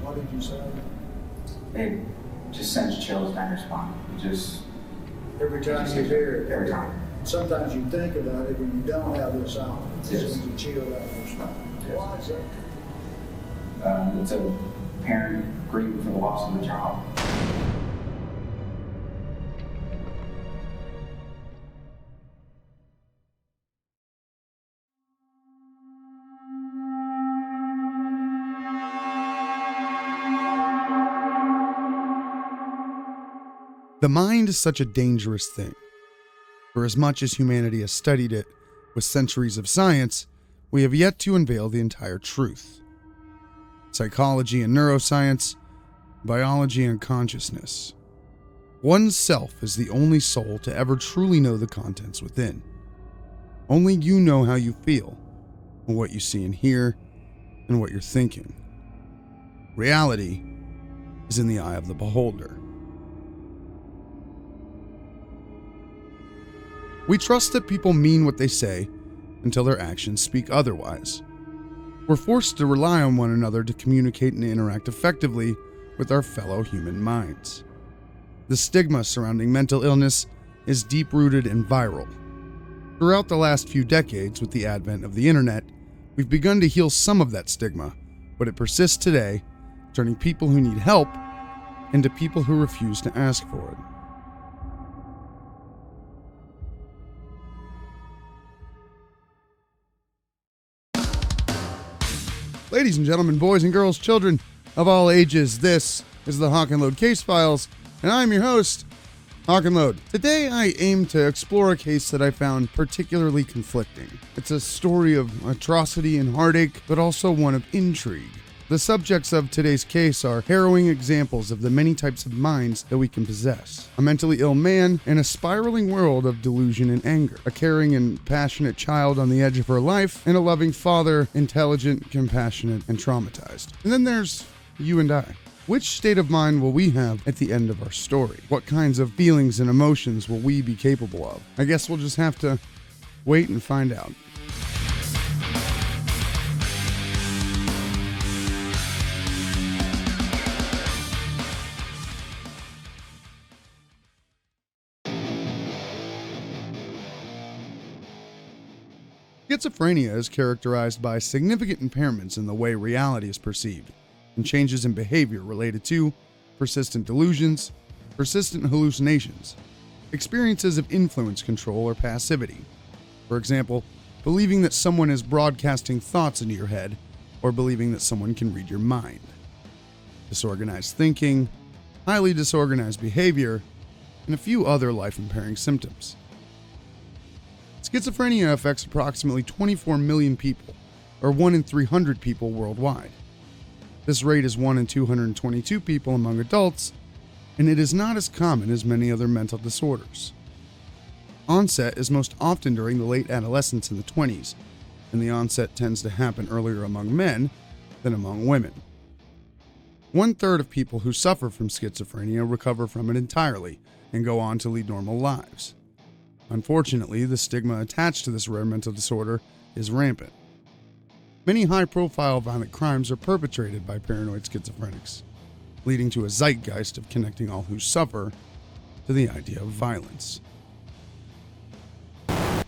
What did you say? It just sends chills down your spine. It just... Every time you hear it? Every time. Sometimes you think about it and you don't have this on. It Yes. sends a chill down your spine. Yes. Why is that? It's a parent grieving for the loss of the child. The mind is such a dangerous thing. For as much as humanity has studied it with centuries of science, we have yet to unveil the entire truth. Psychology and neuroscience, biology and consciousness. One's self is the only soul to ever truly know the contents within. Only you know how you feel, and what you see and hear, and what you're thinking. Reality is in the eye of the beholder. We trust that people mean what they say until their actions speak otherwise. We're forced to rely on one another to communicate and interact effectively with our fellow human minds. The stigma surrounding mental illness is deep-rooted and viral. Throughout the last few decades, with the advent of the internet, we've begun to heal some of that stigma, but it persists today, turning people who need help into people who refuse to ask for it. Ladies and gentlemen, boys and girls, children of all ages, this is the Hawk and Load Case Files, and I'm your host, Hawk and Load. Today I aim to explore a case that I found particularly conflicting. It's a story of atrocity and heartache, but also one of intrigue. The subjects of today's case are harrowing examples of the many types of minds that we can possess. A mentally ill man in a spiraling world of delusion and anger. A caring and passionate child on the edge of her life, and a loving father, intelligent, compassionate, and traumatized. And then there's you and I. Which state of mind will we have at the end of our story? What kinds of feelings and emotions will we be capable of? I guess we'll just have to wait and find out. Schizophrenia is characterized by significant impairments in the way reality is perceived, and changes in behavior related to persistent delusions, persistent hallucinations, experiences of influence control or passivity. For example, believing that someone is broadcasting thoughts into your head, or believing that someone can read your mind. Disorganized thinking, highly disorganized behavior, and a few other life-impairing symptoms. Schizophrenia affects approximately 24 million people, or 1 in 300 people worldwide. This rate is 1 in 222 people among adults, and it is not as common as many other mental disorders. Onset is most often during the late adolescence in the 20s, and the onset tends to happen earlier among men than among women. 1/3 of people who suffer from schizophrenia recover from it entirely and go on to lead normal lives. Unfortunately, the stigma attached to this rare mental disorder is rampant. Many high-profile violent crimes are perpetrated by paranoid schizophrenics, leading to a zeitgeist of connecting all who suffer to the idea of violence.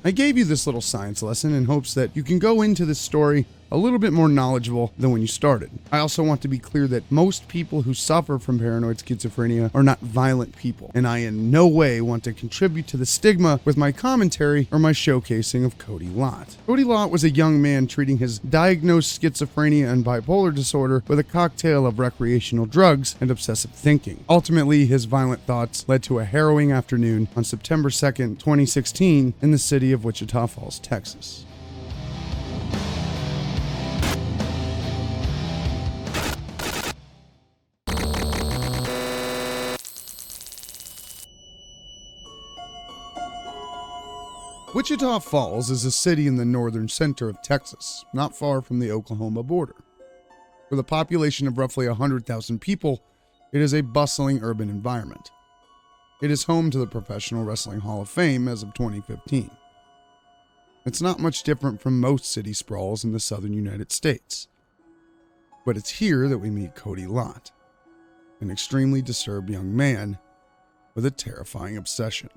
I gave you this little science lesson in hopes that you can go into this story a little bit more knowledgeable than when you started. I also want to be clear that most people who suffer from paranoid schizophrenia are not violent people, and I in no way want to contribute to the stigma with my commentary or my showcasing of Kody Lott. Kody Lott was a young man treating his diagnosed schizophrenia and bipolar disorder with a cocktail of recreational drugs and obsessive thinking. Ultimately, his violent thoughts led to a harrowing afternoon on September 2nd, 2016 in the city of Wichita Falls, Texas. Wichita Falls is a city in the northern center of Texas, not far from the Oklahoma border. With a population of roughly 100,000 people, it is a bustling urban environment. It is home to the Professional Wrestling Hall of Fame as of 2015. It's not much different from most city sprawls in the southern United States. But it's here that we meet Kody Lott, an extremely disturbed young man with a terrifying obsession.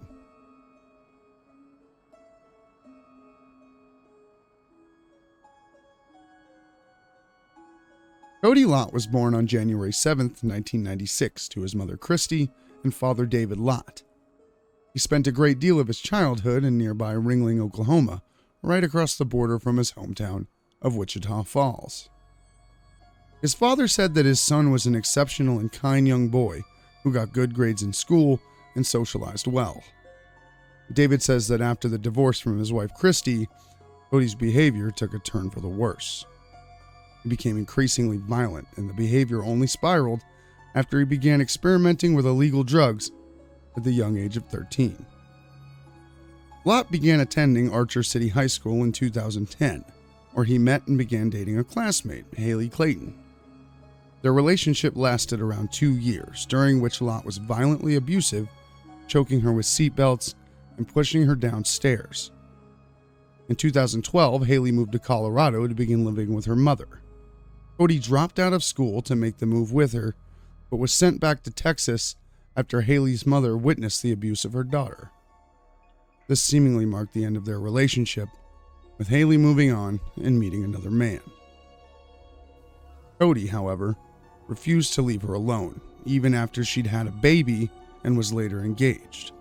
Kody Lott was born on January 7, 1996, to his mother Christy and father David Lott. He spent a great deal of his childhood in nearby Ringling, Oklahoma, right across the border from his hometown of Wichita Falls. His father said that his son was an exceptional and kind young boy who got good grades in school and socialized well. David says that after the divorce from his wife Christy, Kody's behavior took a turn for the worse. He became increasingly violent, and the behavior only spiraled after he began experimenting with illegal drugs at the young age of 13. Lott began attending Archer City High School in 2010, where he met and began dating a classmate, Haley Clayton. Their relationship lasted around 2 years, during which Lott was violently abusive, choking her with seatbelts and pushing her downstairs. In 2012, Haley moved to Colorado to begin living with her mother. Kody dropped out of school to make the move with her, but was sent back to Texas after Haley's mother witnessed the abuse of her daughter. This seemingly marked the end of their relationship, with Haley moving on and meeting another man. Kody, however, refused to leave her alone, even after she'd had a baby and was later engaged.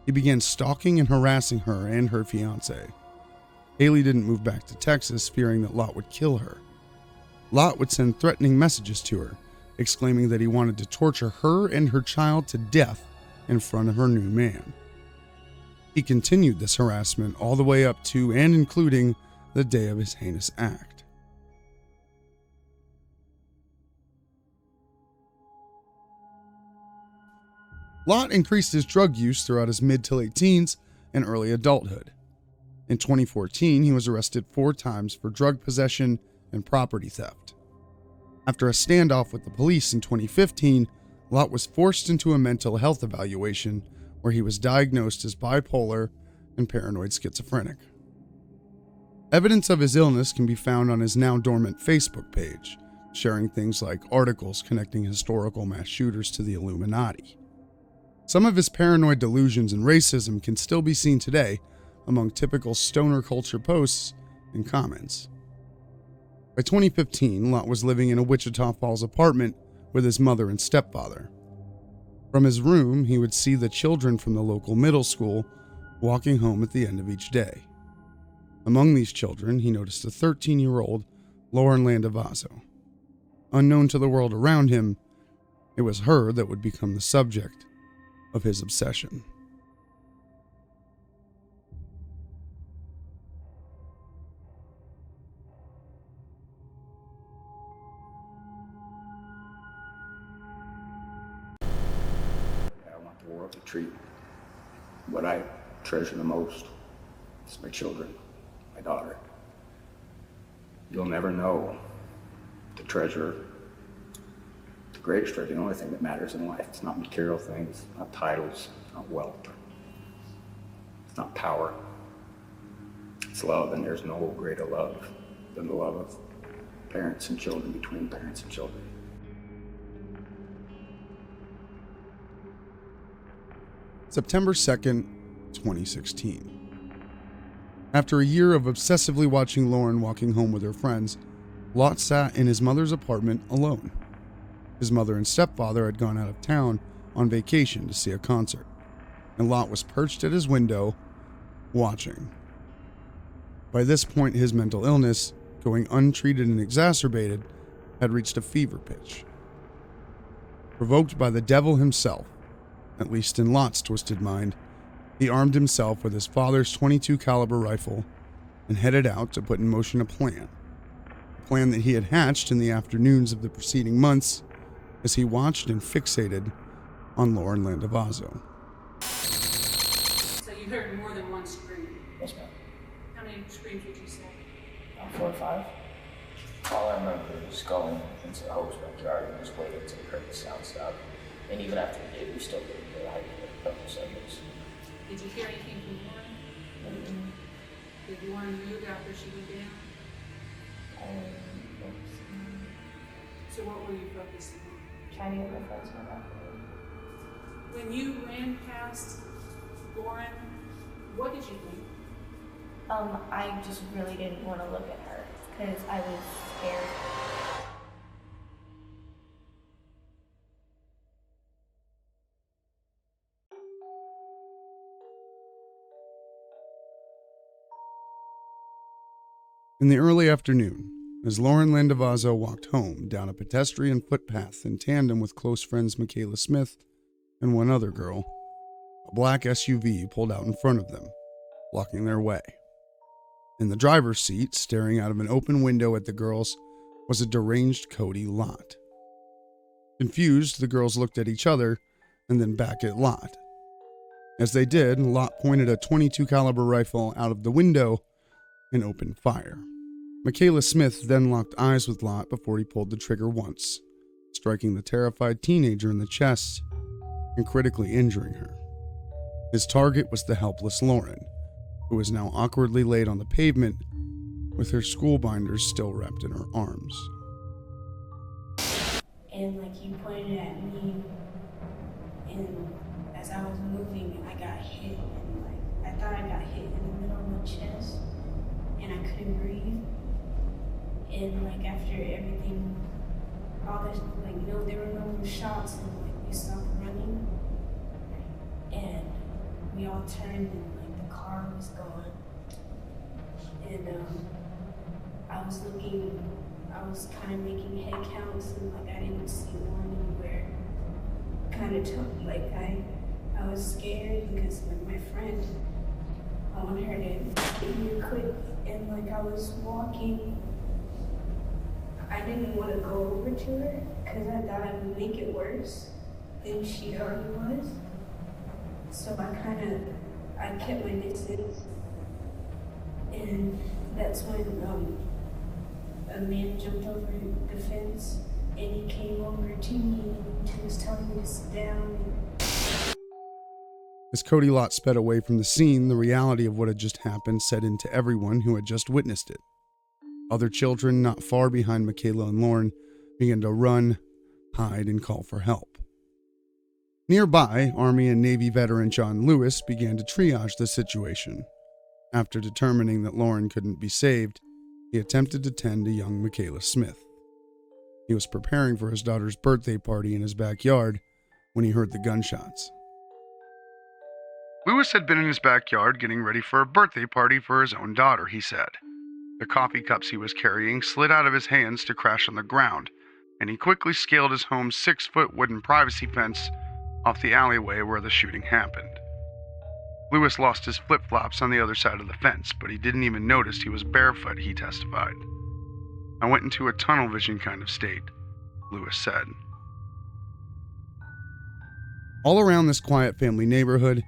He began stalking and harassing her and her fiancé. Haley didn't move back to Texas, fearing that Lott would kill her. Lott would send threatening messages to her, exclaiming that he wanted to torture her and her child to death in front of her new man. He continued this harassment all the way up to and including the day of his heinous act. Lott increased his drug use throughout his mid to late teens and early adulthood. In 2014, he was arrested 4 times for drug possession and property theft. After a standoff with the police in 2015, Lott was forced into a mental health evaluation where he was diagnosed as bipolar and paranoid schizophrenic. Evidence of his illness can be found on his now dormant Facebook page, sharing things like articles connecting historical mass shooters to the Illuminati. Some of his paranoid delusions and racism can still be seen today among typical stoner culture posts and comments. By 2015, Lott was living in a Wichita Falls apartment with his mother and stepfather. From his room, he would see the children from the local middle school walking home at the end of each day. Among these children, he noticed a 13-year-old Lauren Landavazo. Unknown to the world around him, it was her that would become the subject of his obsession. I want the world to treat what I treasure the most. It's my children, my daughter. You'll never know the treasure, the greatest treasure, the only thing that matters in life. It's not material things, not titles, not wealth. It's not power. It's love, and there's no greater love than the love of parents and children, between parents and children. September 2nd, 2016. After a year of obsessively watching Lauren walking home with her friends, Lott sat in his mother's apartment alone. His mother and stepfather had gone out of town on vacation to see a concert, and Lott was perched at his window, watching. By this point, his mental illness, going untreated and exacerbated, had reached a fever pitch. Provoked by the devil himself, at least in Lott's twisted mind, he armed himself with his father's .22 caliber rifle and headed out to put in motion a plan that he had hatched in the afternoons of the preceding months as he watched and fixated on Lauren Landavazo. So you heard more than one scream. Yes, ma'am. How many screams would you say? 4 or 5. All I remember was going into the host backyard and just waiting until we heard the sound stop. And even after we did, we still didn't hear a couple seconds. Did you hear anything from Lauren? Did Lauren move after she went down? So what were you focusing on? Trying to get my friends back. When you ran past Lauren, what did you think? I just really didn't want to look at her because I was scared. In the early afternoon, as Lauren Landavazo walked home down a pedestrian footpath in tandem with close friends Michaela Smith and one other girl, a black SUV pulled out in front of them, blocking their way. In the driver's seat, staring out of an open window at the girls, was a deranged Kody Lott. Confused, the girls looked at each other and then back at Lott. As they did, Lott pointed a .22 caliber rifle out of the window and opened fire. Michaela Smith then locked eyes with Lott before he pulled the trigger once, striking the terrified teenager in the chest and critically injuring her. His target was the helpless Lauren, who was now awkwardly laid on the pavement with her school binders still wrapped in her arms. And he pointed at me, and as I was moving, I got hit, and I thought I got hit in the middle of my chest, and I couldn't breathe. And after everything, all this, there were no more shots, and we stopped running, and we all turned, and the car was gone. And I was kind of making head counts, and I didn't see one anywhere. Kind of I was scared because my friend, I wanted her to get here quick, and I was walking. I didn't want to go over to her because I thought it would make it worse than she already was. So I kept my distance, and that's when a man jumped over the fence, and he came over to me and he was telling me to sit down. As Kody Lott sped away from the scene, the reality of what had just happened set into everyone who had just witnessed it. Other children not far behind Michaela and Lauren began to run, hide, and call for help. Nearby, Army and Navy veteran John Lewis began to triage the situation. After determining that Lauren couldn't be saved, he attempted to tend to young Michaela Smith. He was preparing for his daughter's birthday party in his backyard when he heard the gunshots. Lewis had been in his backyard getting ready for a birthday party for his own daughter, he said. The coffee cups he was carrying slid out of his hands to crash on the ground, and he quickly scaled his home's 6-foot wooden privacy fence off the alleyway where the shooting happened. Lewis lost his flip-flops on the other side of the fence, but he didn't even notice he was barefoot, he testified. I went into a tunnel vision kind of state, Lewis said. All around this quiet family neighborhood,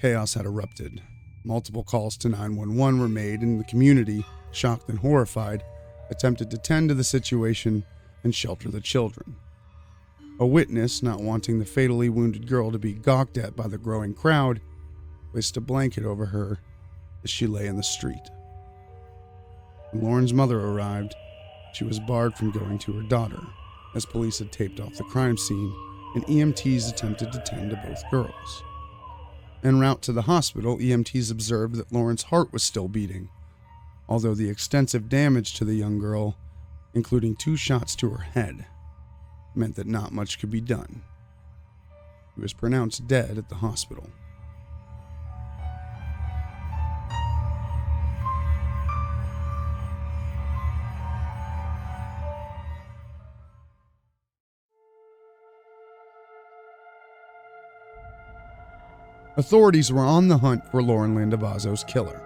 chaos had erupted. Multiple calls to 911 were made, and the community, shocked and horrified, attempted to tend to the situation and shelter the children. A witness, not wanting the fatally wounded girl to be gawked at by the growing crowd, placed a blanket over her as she lay in the street. When Lauren's mother arrived, she was barred from going to her daughter, as police had taped off the crime scene and EMTs attempted to tend to both girls. En route to the hospital, EMTs observed that Lauren's heart was still beating, although the extensive damage to the young girl, including 2 shots to her head, meant that not much could be done. He was pronounced dead at the hospital. Authorities were on the hunt for Lauren Landavazo's killer.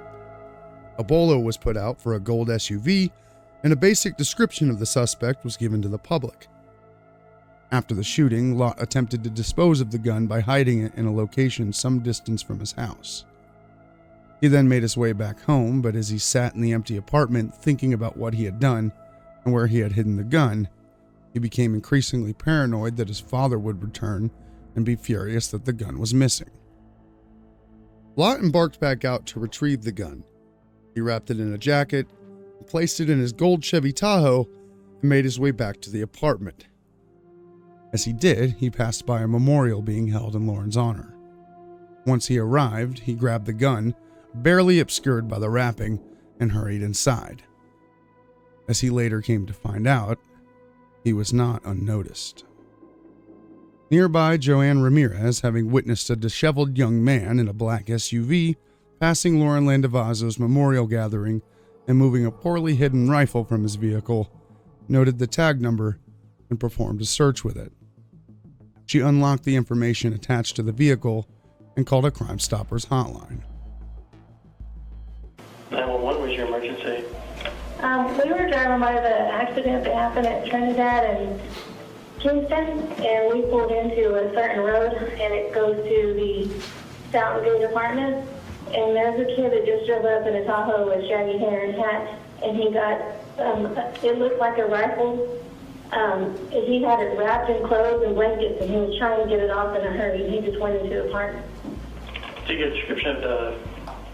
A bolo was put out for a gold SUV, and a basic description of the suspect was given to the public. After the shooting, Lott attempted to dispose of the gun by hiding it in a location some distance from his house. He then made his way back home, but as he sat in the empty apartment thinking about what he had done and where he had hidden the gun, he became increasingly paranoid that his father would return and be furious that the gun was missing. Lott embarked back out to retrieve the gun. He wrapped it in a jacket, placed it in his gold Chevy Tahoe, and made his way back to the apartment. As he did, he passed by a memorial being held in Lauren's honor. Once he arrived, he grabbed the gun, barely obscured by the wrapping, and hurried inside. As he later came to find out, he was not unnoticed. Nearby, Joanne Ramirez, having witnessed a disheveled young man in a black SUV passing Lauren Landavazo's memorial gathering and moving a poorly hidden rifle from his vehicle, noted the tag number and performed a search with it. She unlocked the information attached to the vehicle and called a Crime Stoppers hotline. 911, was your emergency? We were driving by the accident that happened at Trinidad and Kingston, and we pulled into a certain road, and it goes to the Fountain Gate Apartments. And there's a kid that just drove up in a Tahoe with shaggy hair and hat, and he got, it looked like a rifle. He had it wrapped in clothes and blankets, and he was trying to get it off in a hurry, and he just went into the apartment. Did you get a description of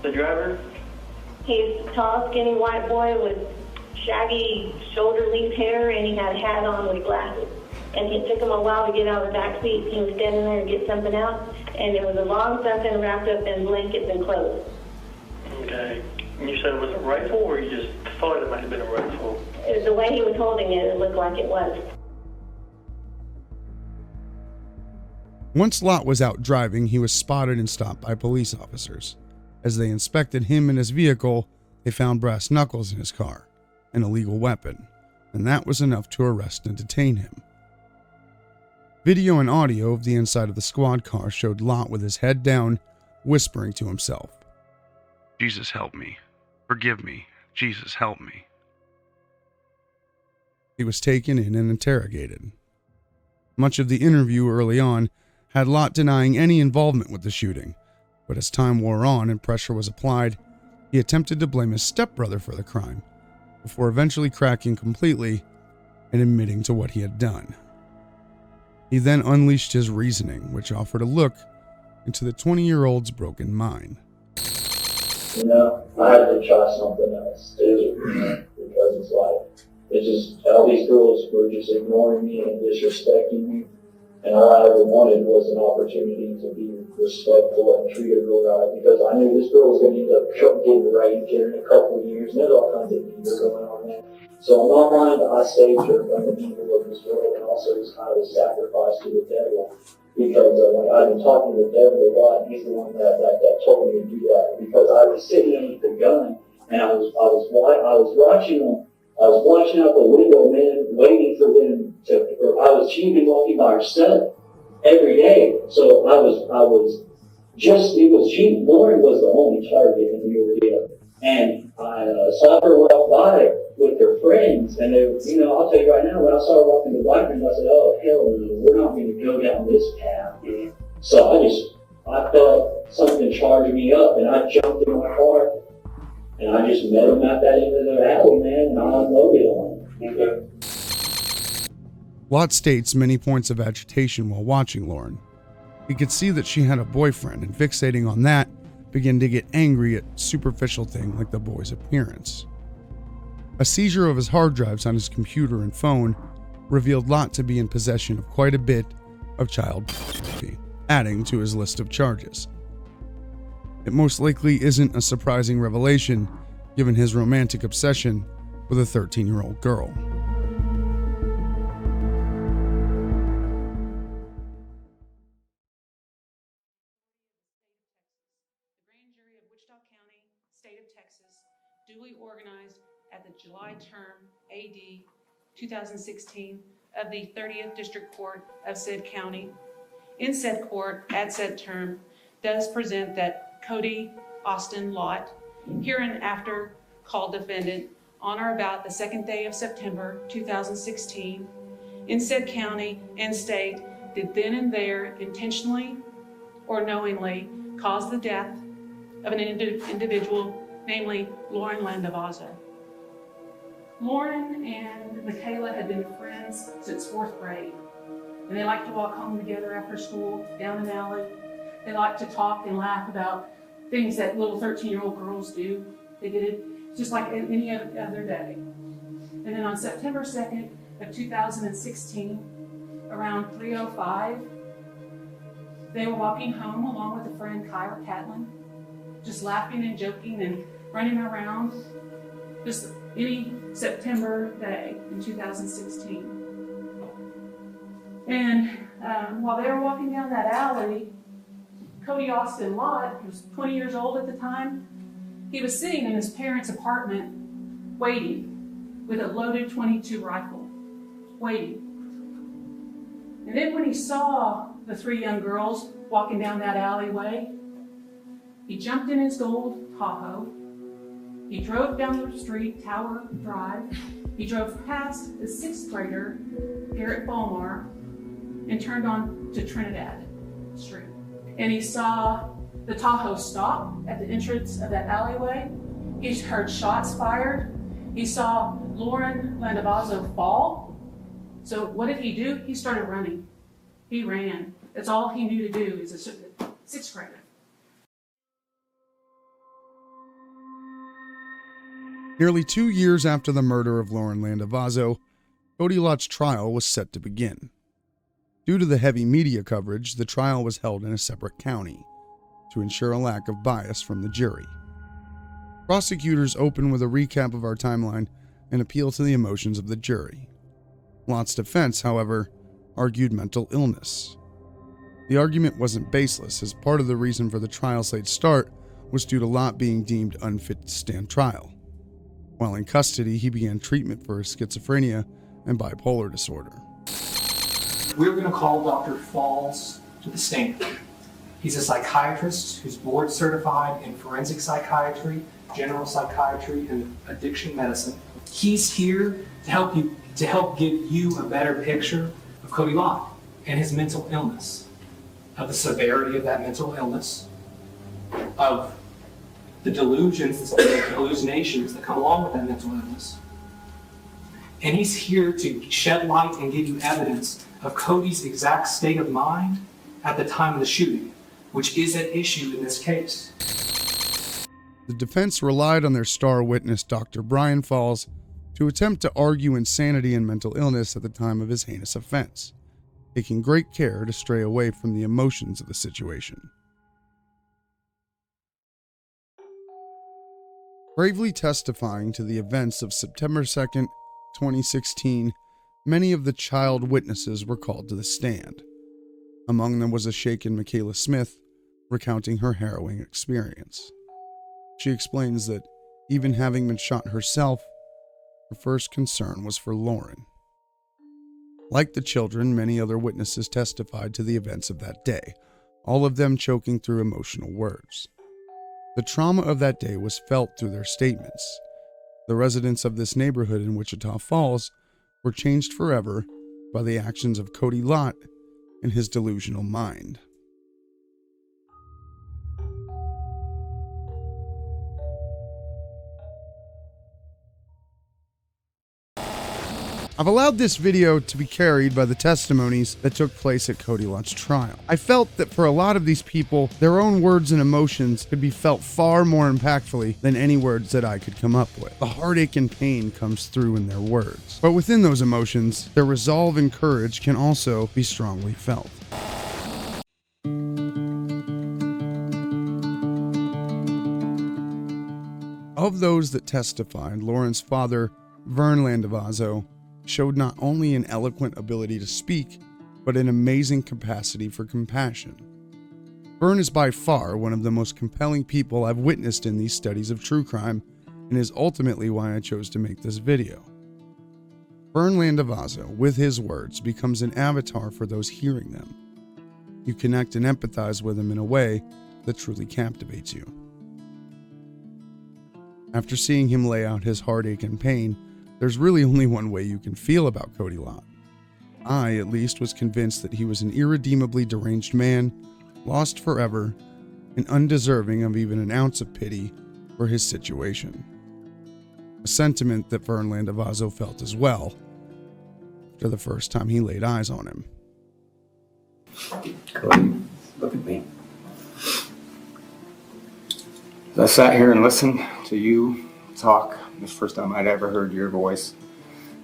the driver? He's a tall, skinny white boy with shaggy shoulder-length hair, and he had a hat on with glasses. And it took him a while to get out of the back seat. He was standing there to get something out, and it was a long something wrapped up in blankets and clothes. Okay. And you said it was a rifle, or you just thought it might have been a rifle? It was the way he was holding it, it looked like it was. Once Lott was out driving, he was spotted and stopped by police officers. As they inspected him and his vehicle, they found brass knuckles in his car, an illegal weapon, and that was enough to arrest and detain him. Video and audio of the inside of the squad car showed Lott with his head down, whispering to himself, "Jesus, help me. Forgive me. Jesus, help me." He was taken in and interrogated. Much of the interview early on had Lott denying any involvement with the shooting, but as time wore on and pressure was applied, he attempted to blame his stepbrother for the crime, before eventually cracking completely and admitting to what he had done. He then unleashed his reasoning, which offered a look into the 20-year-old's broken mind. You know, I had to try something else too, because it's like, it's just, all these girls were just ignoring me and disrespecting me, and all I ever wanted was an opportunity to be respectful and treat a girl right, because I knew this girl was going to end up getting raped here in a couple of years, and there's all kinds of evil going on there. So in my mind, I saved her from the evil of this world, and also was kind of a sacrifice to the devil, because I've been talking to the devil a lot, and he's the one that told me to do that, because I was sitting underneath the gun, and I was watching them. I was watching out the window, man, waiting for them she'd be walking by herself every day. So Lauren was the only target in the area. And I saw her walk by with her friends, and they, I'll tell you right now, when I saw her walking the bike lane, I said, oh, hell no, we're not going to go down this path. So I felt something charge me up, and I jumped in my car. And I just met him at that end of the alley, man, and I unloaded on him. Lott states many points of agitation while watching Lauren. He could see that she had a boyfriend, and fixating on that, began to get angry at superficial things like the boy's appearance. A seizure of his hard drives on his computer and phone revealed Lott to be in possession of quite a bit of child pornography, adding to his list of charges. It most likely isn't a surprising revelation, given his romantic obsession with a 13-year-old girl. The grand jury of Wichita County, state of Texas, duly organized at the July term AD 2016 of the 30th District Court of said county. In said court, at said term, does present that Kody Austin Lott, hereinafter called defendant, on or about the second day of September 2016, in said county and state, did then and there intentionally or knowingly cause the death of an individual, namely Lauren Landavazo. Lauren and Michaela had been friends since 4th grade, and they liked to walk home together after school down an alley. They like to talk and laugh about things that little 13-year-old girls do. They did it just like any other day. And And then on September 2nd of 2016, around 3:05, they were walking home along with a friend, Kyra Catlin, just laughing and joking and running around, just any September day in 2016. And while they were walking down that alley, Kody Austin Lott, who was 20 years old at the time, he was sitting in his parents' apartment waiting with a loaded .22 rifle, waiting. And then when he saw the three young girls walking down that alleyway, he jumped in his gold Tahoe. He drove down the street, Tower Drive. He drove past the sixth grader, Garrett Ballmar, and turned on to Trinidad Street. And he saw the Tahoe stop at the entrance of that alleyway. He heard shots fired. He saw Lauren Landavazo fall. So what did he do? He started running. He ran. That's all he knew to do as a sixth grader. Nearly 2 years after the murder of Lauren Landavazo, Kody Lott's trial was set to begin. Due to the heavy media coverage, the trial was held in a separate county to ensure a lack of bias from the jury. Prosecutors open with a recap of our timeline and appeal to the emotions of the jury. Lott's defense, however, argued mental illness. The argument wasn't baseless, as part of the reason for the trial's late start was due to Lott being deemed unfit to stand trial. While in custody, he began treatment for his schizophrenia and bipolar disorder. We're going to call Dr. Falls to the stand. He's a psychiatrist who's board certified in forensic psychiatry, general psychiatry, and addiction medicine. He's here to help give you a better picture of Kody Lott and his mental illness, of the severity of that mental illness, of the delusions, the hallucinations that come along with that mental illness. And he's here to shed light and give you evidence of Kody's exact state of mind at the time of the shooting, which is at issue in this case. The defense relied on their star witness, Dr. Brian Falls, to attempt to argue insanity and mental illness at the time of his heinous offense, taking great care to stray away from the emotions of the situation. Bravely testifying to the events of September 2nd, 2016, many of the child witnesses were called to the stand. Among them was a shaken Michaela Smith, recounting her harrowing experience. She explains that, even having been shot herself, her first concern was for Lauren. Like the children, many other witnesses testified to the events of that day, all of them choking through emotional words. The trauma of that day was felt through their statements. The residents of this neighborhood in Wichita Falls were changed forever by the actions of Kody Lott and his delusional mind. I've allowed this video to be carried by the testimonies that took place at Kody Lott's trial. I felt that for a lot of these people, their own words and emotions could be felt far more impactfully than any words that I could come up with. The heartache and pain comes through in their words. But within those emotions, their resolve and courage can also be strongly felt. Of those that testified, Lauren's father, Vern Landavazo, showed not only an eloquent ability to speak, but an amazing capacity for compassion. Vern is by far one of the most compelling people I've witnessed in these studies of true crime, and is ultimately why I chose to make this video. Vern Landavazo, with his words, becomes an avatar for those hearing them. You connect and empathize with him in a way that truly captivates you. After seeing him lay out his heartache and pain, there's really only one way you can feel about Kody Lott. I, at least, was convinced that he was an irredeemably deranged man, lost forever, and undeserving of even an ounce of pity for his situation. A sentiment that Vern Landavazo felt as well, after the first time he laid eyes on him. Kody, look at me. As I sat here and listened to you talk, this first time I'd ever heard your voice,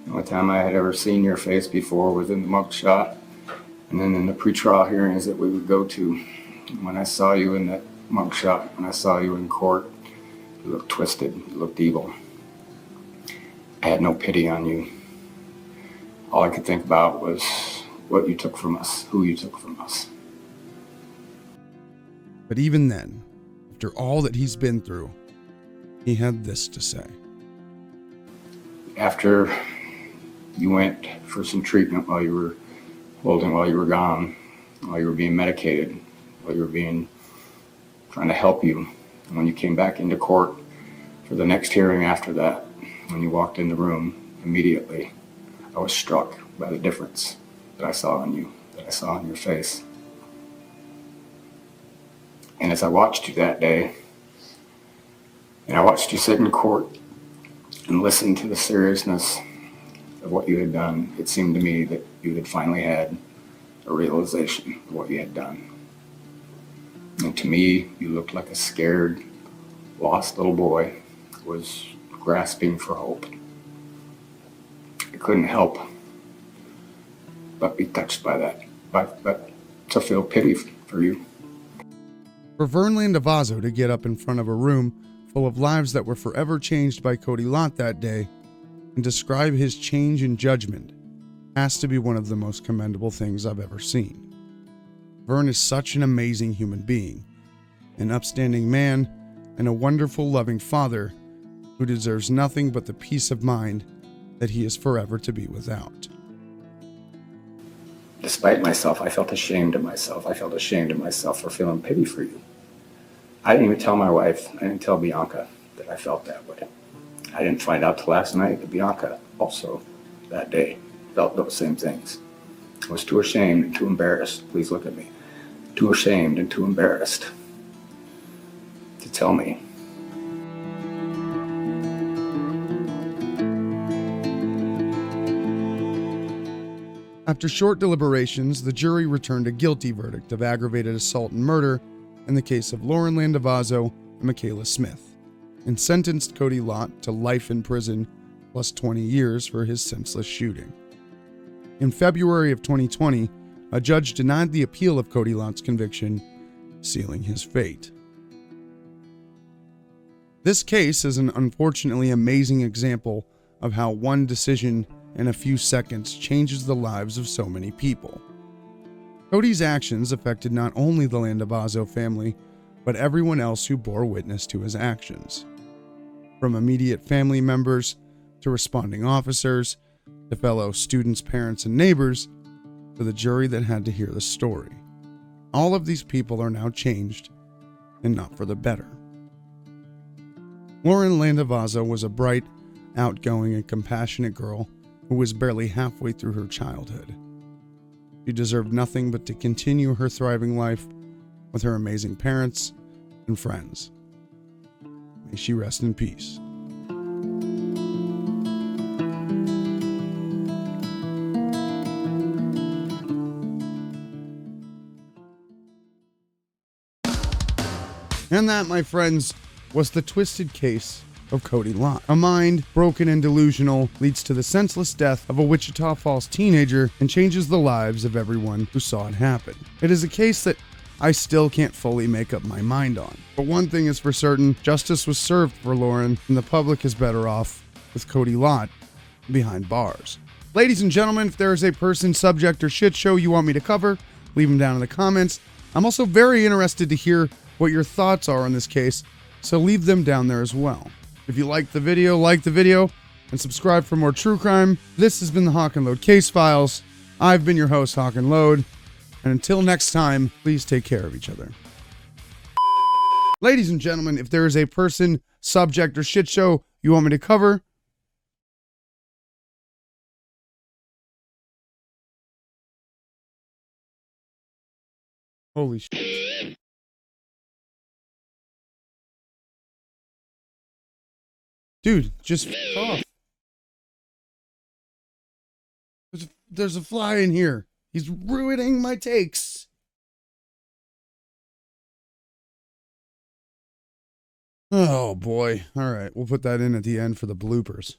The only time I had ever seen your face before was in the mugshot, and then in the pretrial hearings that we would go to. When I saw you in that mugshot, when I saw you in court, you looked twisted, you looked evil. I had no pity on you. All I could think about was what you took from us, who you took from us. But even then, after all that he's been through, he had this to say. After you went for some treatment while you were gone, while you were being medicated, while you were trying to help you, and when you came back into court for the next hearing after that, when you walked in the room, immediately, I was struck by the difference that I saw in you, that I saw in your face. And as I watched you that day, and I watched you sit in court and listen to the seriousness of what you had done, it seemed to me that you had finally had a realization of what you had done. And to me, you looked like a scared, lost little boy who was grasping for hope. I couldn't help but be touched by that, but to feel pity for you. For Lauren Landavazo to get up in front of a room full of lives that were forever changed by Kody Lott that day and describe his change in judgment has to be one of the most commendable things I've ever seen. Vern is such an amazing human being, an upstanding man, and a wonderful, loving father who deserves nothing but the peace of mind that he is forever to be without. Despite myself, I felt ashamed of myself. I felt ashamed of myself for feeling pity for you. I didn't even tell my wife, I didn't tell Bianca that I felt that way. I didn't find out till last night that Bianca also that day felt those same things. I was too ashamed and too embarrassed, please look at me, too ashamed and too embarrassed to tell me. After short deliberations, the jury returned a guilty verdict of aggravated assault and murder in the case of Lauren Landavazo and Michaela Smith, and sentenced Kody Lott to life in prison plus 20 years for his senseless shooting. In February of 2020, a judge denied the appeal of Kody Lott's conviction, sealing his fate. This case is an unfortunately amazing example of how one decision in a few seconds changes the lives of so many people. Kody's actions affected not only the Landavazo family, but everyone else who bore witness to his actions. From immediate family members, to responding officers, to fellow students, parents, and neighbors, to the jury that had to hear the story. All of these people are now changed, and not for the better. Lauren Landavazo was a bright, outgoing, and compassionate girl who was barely halfway through her childhood. She deserved nothing but to continue her thriving life with her amazing parents and friends. May she rest in peace. And that, my friends, was the twisted case of Kody Lott. A mind broken and delusional leads to the senseless death of a Wichita Falls teenager and changes the lives of everyone who saw it happen. It is a case that I still can't fully make up my mind on. But one thing is for certain, justice was served for Lauren, and the public is better off with Kody Lott behind bars. Ladies and gentlemen, if there is a person, subject, or shit show you want me to cover, leave them down in the comments. I'm also very interested to hear what your thoughts are on this case, so leave them down there as well. If you like the video, and subscribe for more true crime. This has been the Hawk and Load Case Files. I've been your host, Hawk and Load, and until next time, please take care of each other. Ladies and gentlemen, if there is a person, subject, or shit show you want me to cover, holy shit. Dude, just f off. There's a fly in here. He's ruining my takes. Oh boy. All right, we'll put that in at the end for the bloopers.